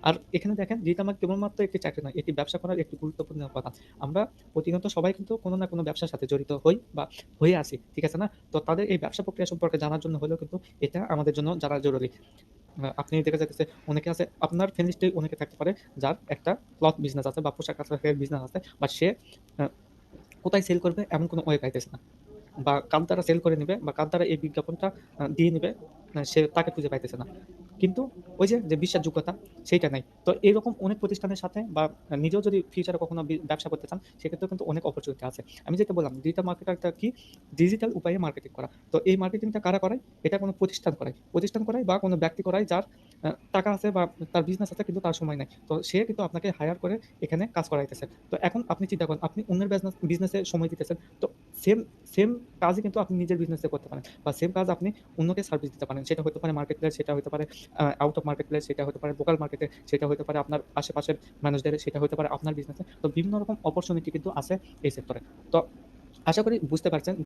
আর এখানে দেখেন যেটা আমার কেবলমাত্র একটি চাকরি নয়, এটি ব্যবসা করার একটি গুরুত্বপূর্ণ উপাদান। আমরা প্রতিনিয়ত সবাই কিন্তু কোনো না কোনো ব্যবসার সাথে জড়িত হই বা হয়ে আছি। ঠিক আছে না? তো তাদের এই ব্যবসা প্রক্রিয়া সম্পর্কে জানার জন্য হলেও কিন্তু এটা আমাদের জন্য জানা জরুরি। আপনি দেখা যাইতেছে অনেকে আছে আপনার ফ্রেন্ড লিস্টে অনেকে থাকতে পারে যার একটা ক্লথ বিজনেস আছে বা পোশাক-আশাকের বিজনেস আছে। বাট সে আ কোথায় সেল করবে এমন কোনো ওয়ে পাইতেছে না। বা কার দ্বারা সেল করে নিবে বা কার দ্বারা এই বিজ্ঞাপনটা দিয়ে নিবে সে তাকে খুঁজে পাইতেছে না। কিন্তু ওই যে বিশ্বাসযোগ্যতা সেইটা নাই। তো এরকম অনেক প্রতিষ্ঠানের সাথে বা নিজেও যদি ফিউচারে কখনো ব্যবসা করতে চান সেক্ষেত্রেও কিন্তু অনেক অপরচুনিটি আছে। আমি যেটা বললাম ডিজিটাল মার্কেটারটা কি? ডিজিটাল উপায়ে মার্কেটিং করা। তো এই মার্কেটিংটা কারা করায়? এটা কোনো প্রতিষ্ঠান করায়। প্রতিষ্ঠান করায় বা কোনো ব্যক্তি করায় যার টাকা আছে বা তার বিজনেস আছে কিন্তু তার সময় নাই। তো সে কিন্তু আপনাকে হায়ার করে এখানে কাজ করাইতেছে। তো এখন আপনি চিন্তা করেন আপনি অন্যের বিজনেসে সময় দিতেছেন। তো সেম সেম কাজই কিন্তু আপনি নিজের বিজনেসে করতে পারেন। বা সেম কাজ আপনি অন্যকে সার্ভিস দিতে পারেন। সেটা হতে পারে মার্কেট প্লেস, সেটা হতে পারে আউট অফ মার্কেট প্লেস, সেটা হতে পারে লোকাল মার্কেটে, সেটা হতে পারে আপনার আশেপাশের মানুষদের, সেটা হতে পারে আপনার বিজনেসে। তো বিভিন্ন রকম অপরচুনিটি কিন্তু আছে এই সেক্টরে। তো আশা করি বুঝতে পারছেন